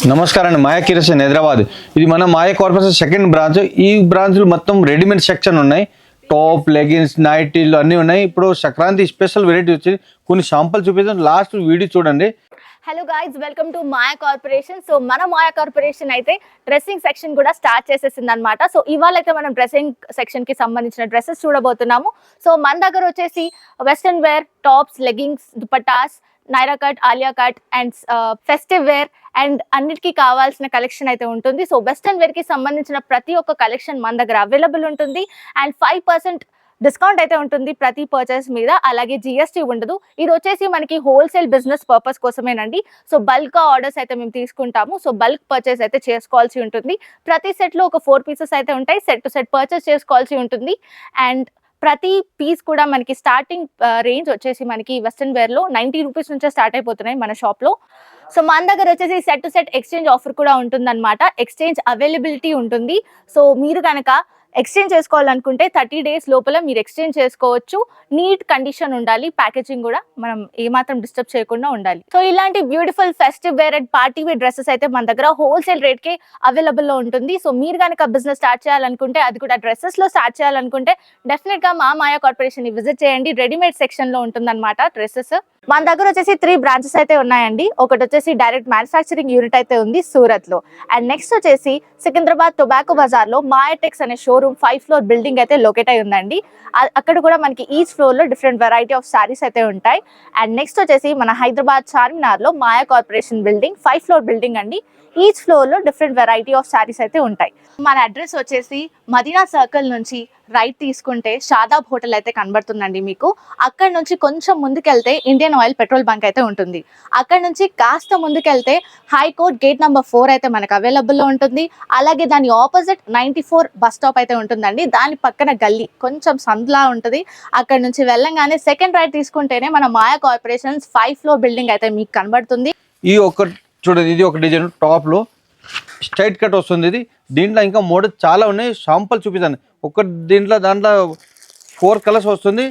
నమస్కారం అండి. మాయా కిరసన్ హైదరాబాద్. ఇది మన మాయా కార్పొరేషన్ సెకండ్ బ్రాంచ్. ఈ బ్రాంచ్లో మొత్తం రెడీమేడ్ సెక్షన్ ఉన్నాయి. టాప్, లెగిన్స్, నైటీలు అన్నీ ఉన్నాయి. ఇప్పుడు సంక్రాంతి స్పెషల్ వెరైటీ వచ్చింది. కొన్ని శాంపుల్ చూపిస్తాను, లాస్ట్ వీడియో చూడండి. Hello guys, welcome to Maya corporation. So మన మాయా కార్పొరేషన్ అయితే డ్రెస్సింగ్ సెక్షన్ కూడా స్టార్ట్ చేసేసింది అనమాట. సో ఇవాళ అయితే మనం డ్రెస్సింగ్ సెక్షన్ కి సంబంధించిన డ్రెస్సెస్ చూడబోతున్నాము. సో మన దగ్గర వచ్చేసి western wear, tops, leggings, dupattas, Naira cut, Alia cut and festive wear and అన్నిటికీ కావాల్సిన కలెక్షన్ అయితే ఉంటుంది. సో వెస్ట్రన్ వేర్ కి సంబంధించిన ప్రతి ఒక్క కలెక్షన్ మన దగ్గర అవైలబుల్ ఉంటుంది. అండ్ 5% డిస్కౌంట్ అయితే ఉంటుంది ప్రతి పర్చేస్ మీద. అలాగే జిఎస్టీ ఉండదు. ఇది వచ్చేసి మనకి హోల్సేల్ బిజినెస్ పర్పస్ కోసమేనండి. సో బల్క్ ఆర్డర్స్ అయితే మేము తీసుకుంటాము. సో బల్క్ పర్చేస్ అయితే చేసుకోవాల్సి ఉంటుంది. ప్రతి సెట్లో ఒక 4 పీసెస్ అయితే ఉంటాయి. సెట్ టు సెట్ పర్చేస్ చేసుకోవాల్సి ఉంటుంది. అండ్ ప్రతి పీస్ కూడా మనకి స్టార్టింగ్ రేంజ్ వచ్చేసి మనకి వెస్ట్రన్ వేర్లో 90 రూపీస్ నుంచే స్టార్ట్ అయిపోతున్నాయి మన షాప్లో. సో మన దగ్గర వచ్చేసి set to set exchange offer కూడా ఉంటుందన్నమాట. ఎక్స్చేంజ్ అవైలబిలిటీ ఉంటుంది. సో మీరు కనుక ఎక్స్చేంజ్ చేసుకోవాలనుకుంటే 30 days లోపల మీరు ఎక్స్చేంజ్ చేసుకోవచ్చు. నీట్ కండిషన్ ఉండాలి. ప్యాకేజింగ్ కూడా మనం ఏమాత్రం డిస్టర్బ్ చేయకుండా ఉండాలి. సో ఇలాంటి beautiful festive wear and party wear dresses అయితే మన దగ్గర హోల్సేల్ రేట్కే అవైలబుల్లో ఉంటుంది. సో మీరు కనుక బిజినెస్ స్టార్ట్ చేయాలనుకుంటే, అది కూడా డ్రెస్సెస్లో స్టార్ట్ చేయాలనుకుంటే డెఫినెట్గా మా మాయా కార్పొరేషన్ని విజిట్ చేయండి. రెడీమేడ్ సెక్షన్లో ఉంటుందన్నమాట డ్రెస్సెస్. మన దగ్గర వచ్చేసి 3 బ్రాంచెస్ అయితే ఉన్నాయండి. ఒకటి వచ్చేసి డైరెక్ట్ మ్యానుఫ్యాక్చరింగ్ యూనిట్ అయితే ఉంది సూరత్లో. అండ్ నెక్స్ట్ వచ్చేసి సికింద్రాబాద్ టొబాకో బజార్లో మాయాటెక్స్ అనే షోరూమ్ 5th floor బిల్డింగ్ అయితే లొకేట్ అయి ఉందండి. అక్కడ కూడా మనకి ఈచ్ ఫ్లోర్లో డిఫరెంట్ వెరైటీ ఆఫ్ శారీస్ అయితే ఉంటాయి. అండ్ నెక్స్ట్ వచ్చేసి మన హైదరాబాద్ చార్మినార్లో Maya corporation building 5th floor building అండి. ఈచ్ ఫ్లోర్లో డిఫరెంట్ వెరైటీ ఆఫ్ శారీస్ అయితే ఉంటాయి. మన అడ్రస్ వచ్చేసి మదీనా సర్కిల్ నుంచి రైట్ తీసుకుంటే షాదాబ్ హోటల్ అయితే కనబడుతుందండి మీకు. అక్కడ నుంచి కొంచెం ముందుకెళ్తే ఇండియన్ ఆయిల్ పెట్రోల్ బంక్ అయితే ఉంటుంది. అక్కడ నుంచి కాస్త ముందుకెళ్తే హైకోర్ట్ గేట్ నెంబర్ 4 అయితే మనకు అవైలబుల్లో ఉంటుంది. అలాగే దాని ఆపోజిట్ 94 బస్ స్టాప్ అయితే ఉంటుందండి. దాని పక్కన గల్లీ కొంచెం సందులా ఉంటుంది. అక్కడ నుంచి వెళ్ళంగానే సెకండ్ రైట్ తీసుకుంటేనే మన మాయా కార్పొరేషన్స్ 5th floor బిల్డింగ్ అయితే మీకు కనబడుతుంది. ఈ ఒక్క చూడండి, ఇది ఒక డిజైన్ టాప్లో స్ట్రైట్ కట్ వస్తుంది. ఇది దీంట్లో ఇంకా మోడల్ చాలా ఉన్నాయి. శాంపుల్ చూపిస్తాను. ఒక దాంట్లో 4 కలర్స్ వస్తుంది.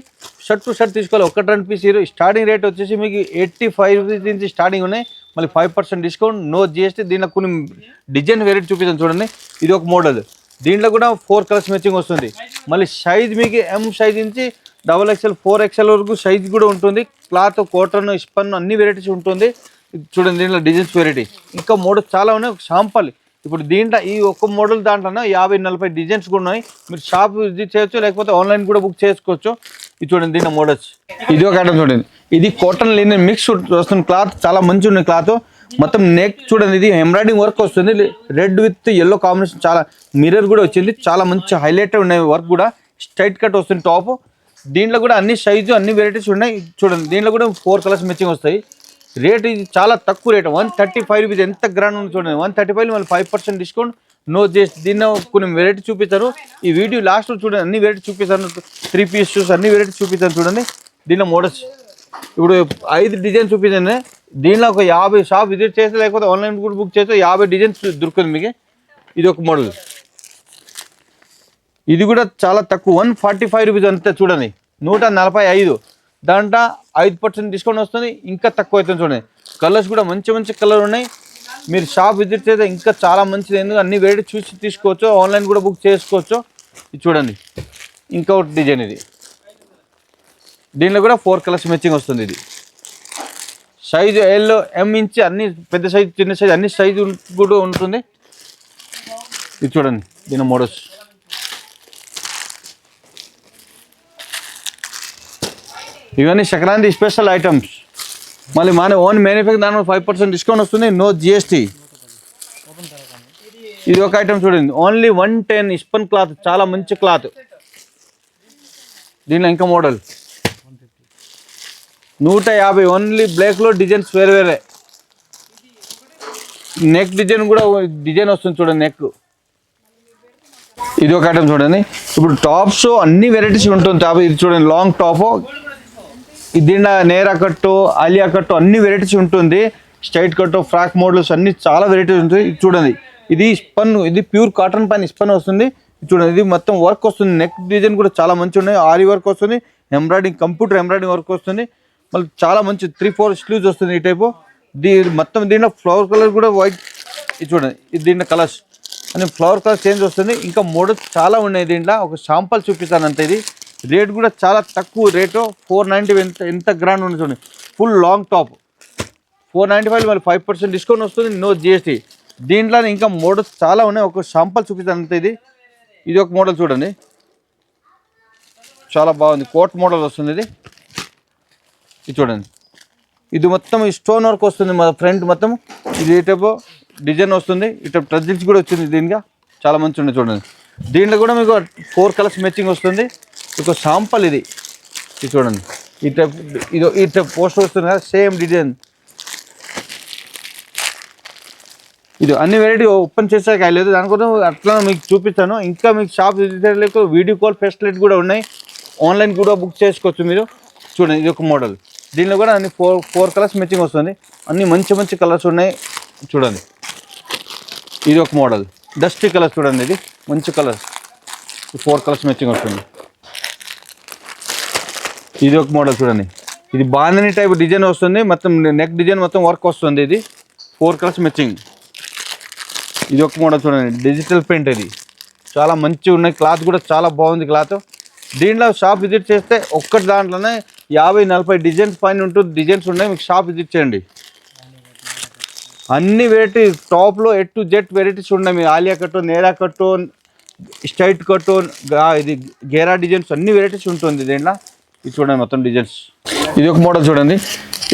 షర్ట్ టు షర్ట్ తీసుకోవాలి. 1-2 పీస్. స్టార్టింగ్ రేట్ వచ్చేసి మీకు 85 రూపీస్ నుంచి స్టార్టింగ్ ఉన్నాయి. మళ్ళీ 5% డిస్కౌంట్, నో జిఎస్టీ. దీంట్లో కొన్ని డిజైన్ వెరైటీ చూపిస్తాను చూడండి. ఇది ఒక మోడల్. దీంట్లో కూడా 4 కలర్స్ మ్యాచింగ్ వస్తుంది. మళ్ళీ సైజ్ మీకు M సైజ్ నుంచి XXL 4XL వరకు సైజ్ కూడా ఉంటుంది. క్లాత్, కాటన్, స్పన్ అన్ని వెరైటీస్ ఉంటుంది. చూడండి, దీంట్లో డిజైన్స్ వెరైటీ ఇంకా మోడల్స్ చాలా ఉన్నాయి. ఒక శాంపుల్ ఇప్పుడు దీంట్లో ఈ ఒక్క మోడల్ దాంట్లో 50-40 డిజైన్స్ కూడా ఉన్నాయి. మీరు షాప్ విజిట్ చేయొచ్చు, లేకపోతే ఆన్లైన్ కూడా బుక్ చేసుకోవచ్చు. ఇది చూడండి, దీంట్లో మోడల్స్. ఇది ఒక ఐటమ్ చూడండి. ఇది కాటన్ లినెన్ మిక్స్ వస్తుంది. క్లాత్ చాలా మంచి ఉంది. క్లాత్ మొత్తం నెక్ చూడండి, ఇది ఎంబ్రాయిడింగ్ వర్క్ వస్తుంది. Red with yellow combination. చాలా మిర్రర్ కూడా వచ్చింది. చాలా మంచి హైలైట్ ఉన్నాయి. వర్క్ కూడా స్ట్రైట్ కట్ వస్తుంది టాప్. దీంట్లో కూడా అన్ని సైజు అన్ని వెరైటీస్ ఉన్నాయి. చూడండి, దీంట్లో కూడా 4 కలర్స్ మ్యాచింగ్ వస్తాయి. రేట్ ఇది చాలా తక్కువ రేట్, 135 రూపీస్. ఎంత గ్రాండ్ ఉంది చూడండి. 135 మళ్ళీ 5% డిస్కౌంట్, నో జిఎస్టీ. దీన్ని కొన్ని వెరైటీ చూపిస్తారు. ఈ వీడియో లాస్ట్ చూడండి, అన్ని వెరైటీ చూపిస్తాను. 3 పీస్ షూస్ అన్ని వెరైటీ చూపిస్తాను చూడండి. దీనిలో మోడల్స్ ఇప్పుడు 5 డిజైన్స్ చూపించండి. దీనిలో ఒక 50 షాప్ విజిట్ చేస్తే, లేకపోతే ఆన్లైన్ కూడా బుక్ చేస్తే 50 డిజైన్స్ దొరుకుతుంది మీకు. ఇది ఒక మోడల్. ఇది కూడా చాలా తక్కువ, 145 రూపీస్ అంతే. చూడండి, 145. దాంట్లో 5% డిస్కౌంట్ వస్తుంది. ఇంకా తక్కువ అవుతుంది చూడండి. కలర్స్ కూడా మంచి మంచి కలర్ ఉన్నాయి. మీరు షాప్ విజిట్ చేస్తే ఇంకా చాలా మంచిది. ఎందుకు అన్ని వెరైటీ చూసి తీసుకోవచ్చు. ఆన్లైన్ కూడా బుక్ చేసుకోవచ్చు. ఇది చూడండి, ఇంకొకటి డిజైన్. ఇది దీనిలో కూడా 4 కలర్స్ మ్యాచింగ్ వస్తుంది. ఇది సైజు L, M ఇంచ్ అన్ని, పెద్ద సైజు, చిన్న సైజు అన్ని సైజు కూడా ఉంటుంది. ఇది చూడండి, దీని మోడల్స్. ఇవన్నీ సంక్రాంతి స్పెషల్ ఐటమ్స్. మళ్ళీ మన ఓన్ మ్యానుఫ్యాక్చర్, దాని 5% డిస్కౌంట్ వస్తుంది, నో జిఎస్టీ. ఇది ఒక ఐటమ్ చూడండి, ఓన్లీ 110 స్పన్ క్లాత్, చాలా మంచి క్లాత్. దీనిలో ఇంకా మోడల్ 150, ఓన్లీ బ్లాక్లో డిజైన్స్ వేరే వేరే. నెక్ డిజైన్ కూడా డిజైన్ వస్తుంది చూడండి, నెక్. ఇది ఒక ఐటమ్ చూడండి. ఇప్పుడు టాప్స్ అన్ని వెరైటీస్ ఉంటుంది. టాప్ ఇది చూడండి, లాంగ్ టాప్. దీంట్లో నేరా కట్టు, ఆలియా కట్టు అన్ని వెరైటీస్ ఉంటుంది. స్ట్రైట్ కట్టు, ఫ్రాక్ మోడల్స్ అన్ని చాలా వెరైటీస్ ఉంటుంది. ఇది చూడండి, ఇది స్పన్, ఇది ప్యూర్ కాటన్ పైన స్పన్ వస్తుంది. చూడండి, ఇది మొత్తం వర్క్ వస్తుంది. నెక్ డిజైన్ కూడా చాలా మంచి ఉన్నాయి. ఆరి వర్క్ వస్తుంది, ఎంబ్రాయిడింగ్, కంప్యూటర్ ఎంబ్రాయిడింగ్ వర్క్ వస్తుంది. మళ్ళీ చాలా మంచి 3-4 స్లీవ్స్ వస్తుంది ఈ టైపు. మొత్తం దీంట్లో ఫ్లవర్ కలర్ కూడా వైట్ ఇది చూడండి, ఇది దీంట్లో కలర్స్ అని ఫ్లవర్ కలర్ చేంజ్ వస్తుంది. ఇంకా మోడల్స్ చాలా ఉన్నాయి దీంట్లో. ఒక శాంపుల్ చూపిస్తాను అంతే. ఇది రేట్ కూడా చాలా తక్కువ రేటు, 490. ఎంత గ్రాండ్ ఉంది చూడండి, ఫుల్ లాంగ్ టాప్ 495. మళ్ళీ 5% డిస్కౌంట్ వస్తుంది, నో జిఎస్టీ. దీంట్లో ఇంకా మోడల్స్ చాలా ఉన్నాయి. ఒక శాంపుల్ చూపిస్తాను అంతే. ఇది ఒక మోడల్ చూడండి, చాలా బాగుంది. కోట్ మోడల్ వస్తుంది ఇది చూడండి. ఇది మొత్తం ఈ స్టోన్ వర్క్ వస్తుంది మన ఫ్రంట్ మొత్తం. ఇది ఈ టైప్ డిజైన్ వస్తుంది, ఈ టైప్ ట్రజిల్స్ కూడా వచ్చింది దీనిగా. చాలా మంచి ఉంది చూడండి. దీంట్లో కూడా మీకు 4 కలర్స్ మ్యాచింగ్ వస్తుంది. ఒక శాంపుల్ ఇది చూడండి. ఈ టైప్ పోస్టర్ వస్తుంది కదా, సేమ్ డిజైన్. ఇది అన్ని వెరైటీ ఓపెన్ చేసాక అయ్యలేదు, దానికోసం అట్లా మీకు చూపిస్తాను. ఇంకా మీకు షాప్ విజిటర్ లేక వీడియో కాల్ ఫెసిలిటీ కూడా ఉన్నాయి, ఆన్లైన్ కూడా బుక్ చేసుకోవచ్చు మీరు. చూడండి, ఇది ఒక మోడల్. దీనిలో కూడా అన్ని 4 కలర్స్ మ్యాచింగ్ వస్తుంది. అన్ని మంచి కలర్స్ ఉన్నాయి చూడండి. ఇది ఒక మోడల్ డస్టీ కలర్ చూడండి, ఇది మంచి కలర్. 4 కలర్స్ మ్యాచింగ్ వస్తుంది. ఇది ఒక మోడల్ చూడండి, ఇది బాందని టైప్ డిజైన్ వస్తుంది, మొత్తం నెక్ డిజైన్ మొత్తం వర్క్ వస్తుంది. ఇది 4 కలర్స్ మ్యాచింగ్. ఇది ఒక మోడల్ చూడండి, డిజిటల్ ప్రింట్. ఇది చాలా మంచిగా ఉన్నాయి, క్లాత్ కూడా చాలా బాగుంది క్లాత్. దీంట్లో షాప్ విజిట్ చేస్తే ఒక్కటి దాంట్లోనే 50-40 డిజైన్స్ పైన ఉంటుంది. డిజైన్స్ ఉన్నాయి, మీకు షాప్ విజిట్ చేయండి. అన్ని వెరైటీ టాప్లో A to Z వెరైటీస్ ఉన్నాయి. మీ ఆలియా కట్టు, నేరా కట్టు, స్ట్రైట్ కట్టు, ఇది గేరా డిజైన్స్ అన్ని వెరైటీస్ ఉంటుంది దీంట్లో. ఇది చూడండి మొత్తం డిజైన్స్. ఇది ఒక మోడల్ చూడండి,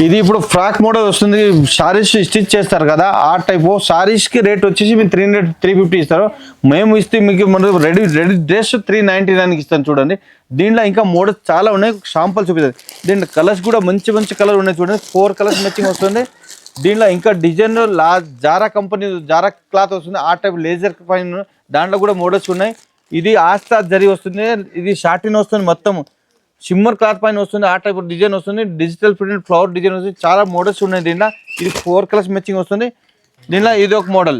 ఇది ఇప్పుడు ఫ్రాక్ మోడల్ వస్తుంది. సారీస్ స్టిచ్ చేస్తారు కదా, ఆ టైప్ సారీస్కి రేట్ వచ్చేసి మీరు 300-350 ఇస్తారు. మేము ఇస్తే మీకు రెడీ డ్రెస్ 399కి ఇస్తాను చూడండి. దీంట్లో ఇంకా మోడల్స్ చాలా ఉన్నాయి, శాంపుల్ చూపిస్తుంది. దీంట్లో కలర్స్ కూడా మంచి కలర్ ఉన్నాయి చూడండి. 4 కలర్స్ మ్యాచింగ్ వస్తుంది. దీంట్లో ఇంకా design Zara company Zara cloth వస్తుంది, ఆ టైప్ లేజర్ పైన దాంట్లో కూడా మోడల్స్ ఉన్నాయి. ఇది ఆస్తా జరీ వస్తుంది, ఇది షార్టిన్ వస్తుంది, మొత్తం షిమ్మర్ క్లాత్ పైన వస్తుంది, ఆ టైప్ డిజైన్ వస్తుంది. డిజిటల్ ప్రింటెడ్ ఫ్లవర్ డిజైన్ వస్తుంది. చాలా మోడల్స్ ఉన్నాయి దీంట్లో. ఇది 4 కలర్స్ మ్యాచింగ్ వస్తుంది దీంట్లో. ఇది ఒక మోడల్,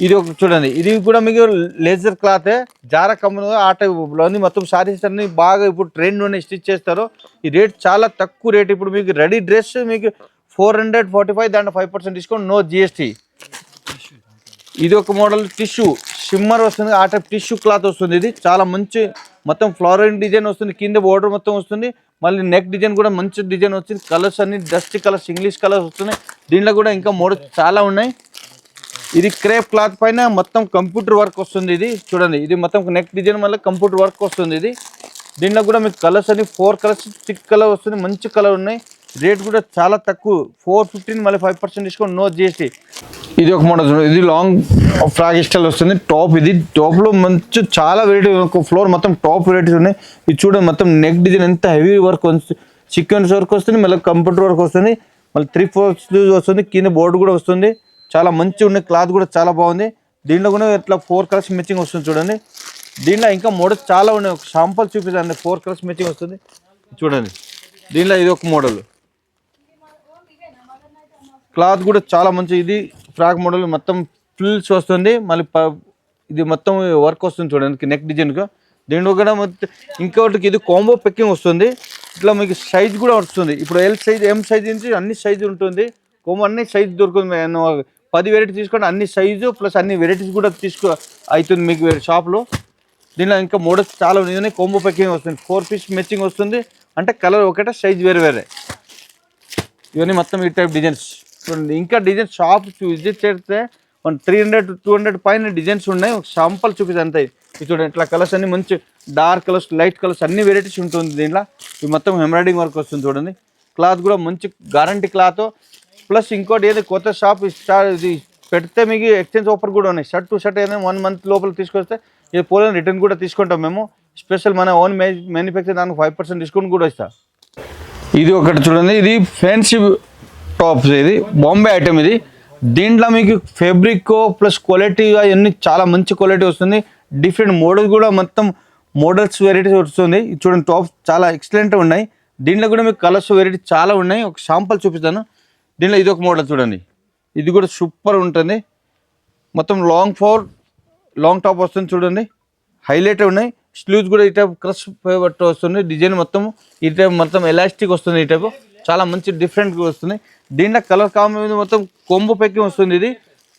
ఇది ఒక చూడండి, ఇది కూడా మీకు లేజర్ క్లాత్ జారా కంపెనీ ఆ టైప్లో ఉంది. మొత్తం సారీస్ అన్ని బాగా ఇప్పుడు ట్రెండ్ ఉన్నాయి, స్టిచ్ చేస్తారు. ఈ రేట్ చాలా తక్కువ రేట్. ఇప్పుడు మీకు రెడీ డ్రెస్ మీకు 445, దాంట్లో 5% డిస్కౌంట్, నో జిఎస్టీ. ఇది ఒక మోడల్ టిష్యూ షిమ్మర్ వస్తుంది, ఆ టైప్ టిష్యూ క్లాత్ వస్తుంది. ఇది చాలా మంచి మొత్తం ఫ్లోరల్ డిజైన్ వస్తుంది, కింద బోర్డర్ మొత్తం వస్తుంది. మళ్ళీ నెక్ డిజైన్ కూడా మంచి డిజైన్ వస్తుంది. కలర్స్ అన్ని డస్ట్ కలర్స్, ఇంగ్లీష్ కలర్స్ వస్తున్నాయి. దీంట్లో కూడా ఇంకా మోడల్స్ చాలా ఉన్నాయి. ఇది క్రేప్ క్లాత్ పైన మొత్తం కంప్యూటర్ వర్క్ వస్తుంది. ఇది చూడండి, ఇది మొత్తం నెక్ డిజైన్ మళ్ళీ కంప్యూటర్ వర్క్ వస్తుంది. ఇది దీంట్లో కూడా మీకు కలర్స్ అన్ని 4 కలర్స్ థిక్ కలర్ వస్తుంది, మంచి కలర్ ఉన్నాయి. రేట్ కూడా చాలా తక్కువ, 415 మళ్ళీ 5% డిస్కౌంట్, నో జిఎస్టీ. ఇది ఒక మోడల్ చూడండి, ఇది లాంగ్ ఫ్రాక్ స్టైల్ వస్తుంది. టాప్ ఇది టాప్లో మంచి చాలా వెరైటీ, ఫ్లోర్ మొత్తం టాప్ వెరైటీస్ ఉన్నాయి. ఇది చూడండి, మొత్తం నెక్ డిజైన్ ఎంత హెవీ వర్క్ వస్తుంది, సీక్వెన్స్ వర్క్ వస్తుంది, మళ్ళీ కంప్యూటర్ వర్క్ వస్తుంది, మళ్ళీ 3/4 స్లీవ్స్ వస్తుంది, కింద బోర్డు కూడా వస్తుంది. చాలా మంచిగా ఉన్నాయి, క్లాత్ కూడా చాలా బాగుంది. దీంట్లో కూడా ఇట్లా 4 కలర్స్ మ్యాచింగ్ వస్తుంది చూడండి. దీంట్లో ఇంకా మోడల్స్ చాలా ఉన్నాయి, ఒక శాంపుల్ చూపిస్తాను. 4 కలర్స్ మ్యాచింగ్ వస్తుంది చూడండి. దీంట్లో ఇది ఒక మోడల్, క్లాత్ కూడా చాలా మంచి. ఇది ఫ్రాక్ మోడల్ మొత్తం ఫ్రిల్స్ వస్తుంది, మళ్ళీ ఇది మొత్తం వర్క్ వస్తుంది చూడండి నెక్ డిజైన్గా. దీంట్లో కూడా ఇంకోటికి ఇది కాంబో పెక్కింగ్ వస్తుంది. ఇట్లా మీకు సైజ్ కూడా వస్తుంది. ఇప్పుడు ఎల్ సైజ్, ఎం సైజ్ నుంచి అన్ని సైజు ఉంటుంది. కాంబో అన్ని సైజ్ దొరుకుతుంది. 10 వెరైటీ తీసుకోండి, అన్ని సైజు ప్లస్ అన్ని వెరైటీస్ కూడా అవుతుంది మీకు షాప్లో. దీనిలో ఇంకా మోడల్స్ చాలా ఉన్నాయి. కాంబో పెక్కింగ్ వస్తుంది, 4 పీస్ మ్యాచింగ్ వస్తుంది. అంటే కలర్ ఒకటే, సైజ్ వేరే. ఇవన్నీ మొత్తం ఈ టైప్ డిజైన్స్ చూడండి. ఇంకా డిజైన్ షాప్ విజిట్ చేస్తే 300-200 పైన డిజైన్స్ ఉన్నాయి. ఒక శాంపుల్ చూపిస్తుంది అంతే. ఇది చూడండి, ఇట్లా కలర్స్ అన్ని మంచి డార్క్ కలర్స్, లైట్ కలర్స్ అన్ని వెరైటీస్ ఉంటుంది దీంట్లో. ఇది మొత్తం ఎంబ్రాయిడింగ్ వర్క్ వస్తుంది చూడండి. క్లాత్ కూడా మంచి గ్యారంటీ క్లాత్. ప్లస్ ఇంకోటి ఏది కొత్త షాప్ ఇది పెడితే మీకు ఎక్స్చేంజ్ ఆఫర్ కూడా ఉన్నాయి. షర్ట్ టు షర్ట్ ఏదైనా 1 మంత్ లోపల తీసుకొస్తే ఇది పోలేని రిటర్న్ కూడా తీసుకుంటాం మేము. స్పెషల్ మన ఓన్ మ్యానుఫ్యాక్చర్, దానికి 5% డిస్కౌంట్ కూడా ఇస్తాం. ఇది ఒకటి చూడండి, ఇది ఫ్యాన్సీ టాప్స్, ఇది బాంబే ఐటమ్. ఇది దీంట్లో మీకు ఫ్యాబ్రిక్ ప్లస్ క్వాలిటీ అవన్నీ చాలా మంచి క్వాలిటీ వస్తుంది. డిఫరెంట్ మోడల్స్ కూడా మొత్తం మోడల్స్ వెరైటీస్ వస్తుంది. చూడండి, టాప్స్ చాలా ఎక్సలెంట్ ఉన్నాయి. దీంట్లో కూడా మీకు కలర్స్ వెరైటీ చాలా ఉన్నాయి. ఒక శాంపుల్ చూపిస్తాను. దీంట్లో ఇది ఒక మోడల్ చూడండి, ఇది కూడా సూపర్ ఉంటుంది. మొత్తం లాంగ్ టాప్ వస్తుంది చూడండి, హైలైట్ ఉన్నాయి. స్లీవ్స్ కూడా ఈ టైప్ క్రష్ పట్టు వస్తుంది. డిజైన్ మొత్తం ఈ టైప్ మొత్తం ఎలాస్టిక్ వస్తుంది. ఈ టైప్ చాలా మంచి డిఫరెంట్గా వస్తుంది. దీంట్లో కలర్ కాంబినేషన్ మొత్తం కొంబు పెక్కింగ్ వస్తుంది. ఇది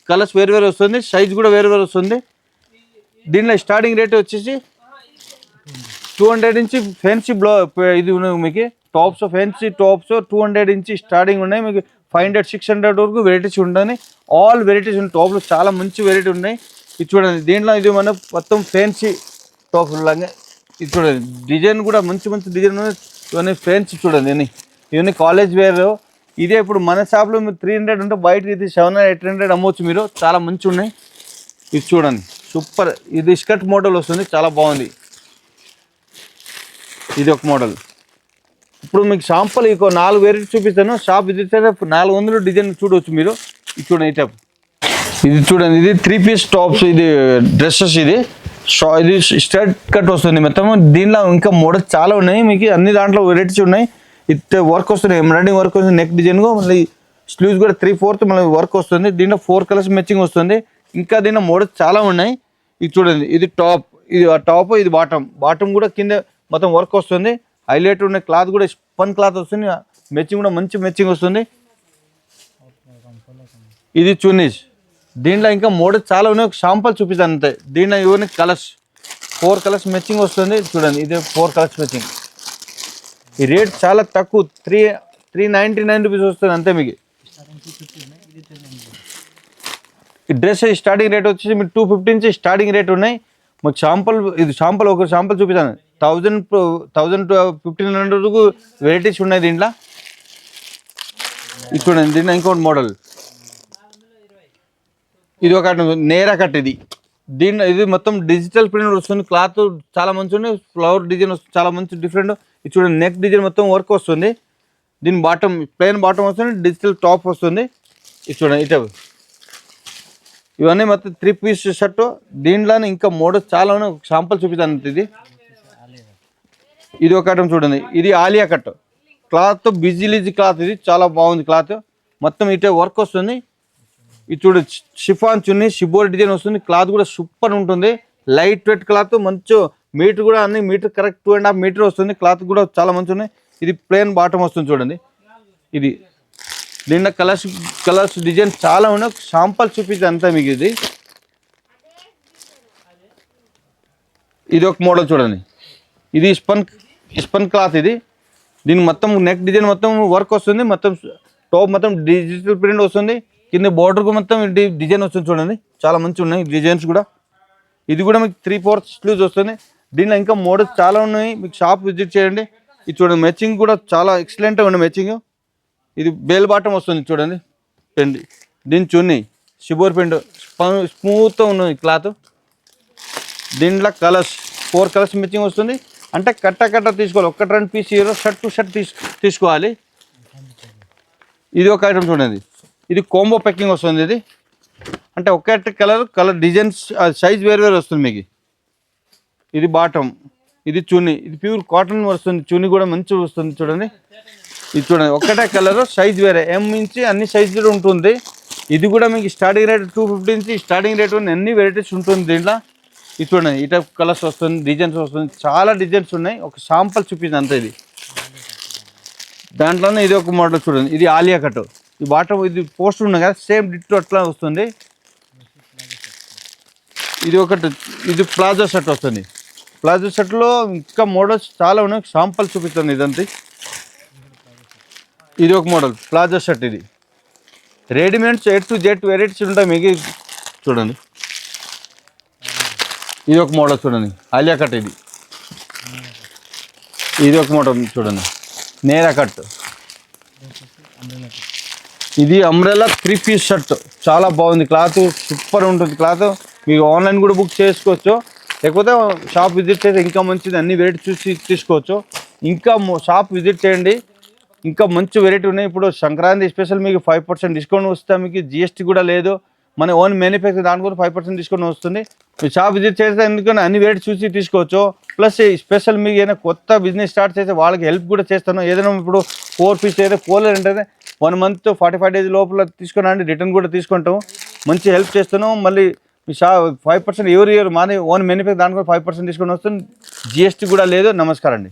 కలర్స్ వేరు వేరు వస్తుంది, సైజ్ కూడా వేరు వేరు వస్తుంది. దీనిలో స్టార్టింగ్ రేట్ వచ్చేసి 200 నుంచి ఫ్యాన్సీ ఇది ఉన్నాయి మీకు టాప్స్, ఫ్యాన్సీ టాప్స్ 200 నుంచి స్టార్టింగ్ ఉన్నాయి. మీకు 500, 600 వరకు వెరైటీస్ ఉన్నాయి. ఆల్ వెరైటీస్ ఉన్నాయి. టాప్లో చాలా మంచి వెరైటీ ఉన్నాయి. ఇది చూడండి, దీంట్లో ఇది మన మొత్తం ఫ్యాన్సీ టాప్ లాగా. ఇది చూడండి, డిజైన్ కూడా మంచి మంచి డిజైన్ ఉన్నాయి. ఇవన్నీ ఫ్యాన్సీ చూడండి, ఇవన్నీ కాలేజ్ వేర్. ఇదే ఇప్పుడు మన షాప్లో మీరు 300 ఉంటే బయట ఇది 700, 800 అమ్మవచ్చు మీరు. చాలా మంచి ఉన్నాయి. ఇది చూడండి, సూపర్. ఇది స్కర్ట్ మోడల్ వస్తుంది, చాలా బాగుంది. ఇది ఒక మోడల్. ఇప్పుడు మీకు షాంపుల్ ఇంకో 4 వెరైటీ చూపిస్తాను. షాప్ విజిట్ చేస్తే 400 డిజైన్ చూడవచ్చు మీరు. ఇది చూడండి, ఈ టైప్. ఇది చూడండి, ఇది 3 పీస్ టాప్స్, ఇది డ్రెస్సెస్. ఇది స్ట్రైట్ కట్ వస్తుంది మొత్తం. దీనిలో ఇంకా మోడల్స్ చాలా ఉన్నాయి మీకు. అన్ని దాంట్లో వెరైటీస్ ఉన్నాయి. ఇది వర్క్ వస్తుంది, ఎంబ్రాయిడింగ్ వర్క్ వస్తుంది, నెక్ డిజైన్. మళ్ళీ స్లీవ్స్ కూడా 3/4 మళ్ళీ వర్క్ వస్తుంది. దీంట్లో 4 కలర్స్ మ్యాచింగ్ వస్తుంది. ఇంకా దీంట్లో మోడల్స్ చాలా ఉన్నాయి. ఇది చూడండి, ఇది టాప్, ఇది టాప్, ఇది బాటమ్ కూడా కింద మొత్తం వర్క్ వస్తుంది. హైలైట్ ఉన్న క్లాత్ కూడా స్పన్ క్లాత్ వస్తుంది. మ్యాచింగ్ కూడా మంచి మ్యాచింగ్ వస్తుంది. ఇది చున్నీస్. దీంట్లో ఇంకా మోడల్స్ చాలా ఉన్నాయి. ఒక షాంపుల్ చూపిస్తాను అంతే. దీంట్లో ఇవన్నీ కలర్స్ 4 కలర్స్ మ్యాచింగ్ వస్తుంది. చూడండి, ఇది 4 కలర్స్ మ్యాచింగ్. ఈ రేట్ చాలా తక్కువ, 399 రూపీస్ వస్తుంది అంతే మీకు. ఈ డ్రెస్ స్టార్టింగ్ రేట్ వచ్చేసి మీకు 250 నుంచి స్టార్టింగ్ రేట్ ఉన్నాయి. మాకు షాంపుల్, ఇది షాంపుల్ ఒక షాంపుల్ చూపిస్తాను. 1000 to 1500 వరకు వెరైటీస్ ఉన్నాయి దీంట్లో. ఇది చూడండి, దీంట్లో ఇంకోటి మోడల్. ఇది ఒక నేరా కట్. దీంట్లో ఇది మొత్తం డిజిటల్ ప్రింట్ వస్తుంది. క్లాత్ చాలా మంచి ఉంది. ఫ్లవర్ డిజైన్ వస్తుంది, చాలా మంచి డిఫరెంట్. ఇది చూడండి, నెక్ డిజైన్ మొత్తం వర్క్ వస్తుంది. దీని బాటమ్ ప్లెయిన్ బాటమ్ వస్తుంది, డిజిటల్ టాప్ వస్తుంది. ఇది చూడండి, ఇటు ఇవన్నీ మొత్తం 3 పీస్ షర్ట్. దీంట్లోనే ఇంకా మోడల్స్ చాలా ఉన్నాయి. షాంపుల్ చూపిస్తాను. ఇది ఒక ఐటమ్ చూడండి, ఇది ఆలియా కట్. క్లాత్ బిజీలీజీ క్లాత్. ఇది చాలా బాగుంది క్లాత్. మొత్తం ఇటే వర్క్ వస్తుంది. ఇది చూడు, షిఫాన్ చున్నీ, షిబోర్ డిజైన్ వస్తుంది. క్లాత్ కూడా సూపర్ ఉంటుంది. లైట్ వెయిట్ క్లాత్, మంచి మీటర్ కూడా అన్ని మీటర్ కరెక్ట్ 2.5 మీటర్ వస్తుంది. క్లాత్ కూడా చాలా మంచి ఉన్నాయి. ఇది ప్లెయిన్ బాటమ్ వస్తుంది చూడండి. ఇది దీంట్లో కలర్స్ డిజైన్ చాలా ఉన్నాయి. షాంపుల్ చూపించి అంతా మీకు. ఇది ఒక మోడల్ చూడండి, ఇది స్పన్ క్లాత్. ఇది దీని మొత్తం నెక్ డిజైన్ మొత్తం వర్క్ వస్తుంది. మొత్తం టాప్ మొత్తం డిజిటల్ ప్రింట్ వస్తుంది. కింద బోర్డర్కు మొత్తం డిజైన్ వస్తుంది చూడండి. చాలా మంచి ఉన్నాయి డిజైన్స్ కూడా. ఇది కూడా మీకు 3/4 స్లీవ్స్ వస్తుంది. దీనిలో ఇంకా మోడల్స్ చాలా ఉన్నాయి. మీకు షాప్ విజిట్ చేయండి. ఇది చూడండి, మ్యాచింగ్ కూడా చాలా ఎక్సలెంట్గా ఉంది మ్యాచింగ్. ఇది బేల్ బాటమ్ వస్తుంది చూడండి. పెండి దీని చున్నీ షిబోర్ పెండు, స్మూత్గా ఉన్నది క్లాత్. దీంట్లో కలర్స్ 4 కలర్స్ మ్యాచింగ్ వస్తుంది. అంటే కట్ట తీసుకోవాలి. 1-2 పీస్ షర్ట్ టు షర్ట్ తీసుకోవాలి. ఇది ఒక ఐటమ్ చూడండి, ఇది కాంబో ప్యాకింగ్ వస్తుంది. ఇది అంటే ఒకే కలర్ డిజైన్స్ సైజ్ వేరు వస్తుంది మీకు. ఇది బాటమ్, ఇది చున్నీ, ఇది ప్యూర్ కాటన్ వస్తుంది. చున్నీ కూడా మంచిగా వస్తుంది చూడండి. ఇది చూడండి, ఒకటే కలర్ సైజ్ వేరే, ఎం నుంచి అన్ని సైజ్ కూడా ఉంటుంది. ఇది కూడా మీకు స్టార్టింగ్ రేట్ 250 నుంచి స్టార్టింగ్ రేట్ అన్ని వెరైటీస్ ఉంటుంది దీంట్లో. ఇది చూడండి, ఈ టైప్ కలర్స్ వస్తుంది, డిజైన్స్ వస్తుంది, చాలా డిజైన్స్ ఉన్నాయి. ఒక శాంపుల్ చూపించింది అంతే. ఇది దాంట్లోనే ఇది ఒక మోడల్ చూడండి, ఇది ఆలియా కట్. ఈ బాటమ్ ఇది పోస్టర్ ఉన్నాయి కదా, సేమ్ డిట్టో అట్లా వస్తుంది. ఇది ఒకటి, ఇది ప్లాజో షర్ట్ వస్తుంది. ప్లాజో షర్ట్లో ఇంకా మోడల్స్ చాలా ఉన్నాయి. శాంపుల్ చూపిస్తుంది ఇదంతా. ఇది ఒక మోడల్ ప్లాజో షర్ట్. ఇది readymades A to Z varieties ఉంటాయి మీకు. చూడండి, ఇది ఒక మోడల్ చూడండి, ఆలియా కట్. ఇది ఒక మోడల్ చూడండి, నేరా కట్. ఇది అంబ్రెల్లా 3 పీస్ షర్ట్, చాలా బాగుంది. క్లాత్ సూపర్ ఉంటుంది. క్లాత్ మీకు ఆన్లైన్ కూడా బుక్ చేసుకోవచ్చు, లేకపోతే షాప్ విజిట్ చేస్తే ఇంకా మంచిది. అన్ని వెరైటీ చూసి తీసుకోవచ్చు. ఇంకా షాప్ విజిట్ చేయండి, ఇంకా మంచి వెరైటీ ఉన్నాయి. ఇప్పుడు సంక్రాంతి స్పెషల్ మీకు 5% డిస్కౌంట్ వస్తుంది. మీకు GST కూడా లేదు. మన ఓన్ మ్యానుఫ్యాక్చర్ దాని కూడా 5% డిస్కౌంట్ వస్తుంది. మీరు షాప్ విజిట్ చేస్తే ఎందుకంటే అన్ని వెరైటీ చూసి తీసుకోవచ్చు. ప్లస్ స్పెషల్ మీకు ఏదైనా కొత్త బిజినెస్ స్టార్ట్ చేస్తే వాళ్ళకి హెల్ప్ కూడా చేస్తాను. ఏదైనా ఇప్పుడు 4 పీస్ అయితే పోలేదంటే 1 month 45 days లోపల తీసుకున్నాండి, రిటర్న్ కూడా తీసుకుంటాము. మంచి హెల్ప్ చేస్తాను. మళ్ళీ మీ 5% ఎవరి ఇయర్ మన ఓన్ మ్యానుఫ్యాక్చర్ దాని కూడా 5% డిస్కౌంట్ వస్తుంది. GST కూడా లేదు. నమస్కారం అండి.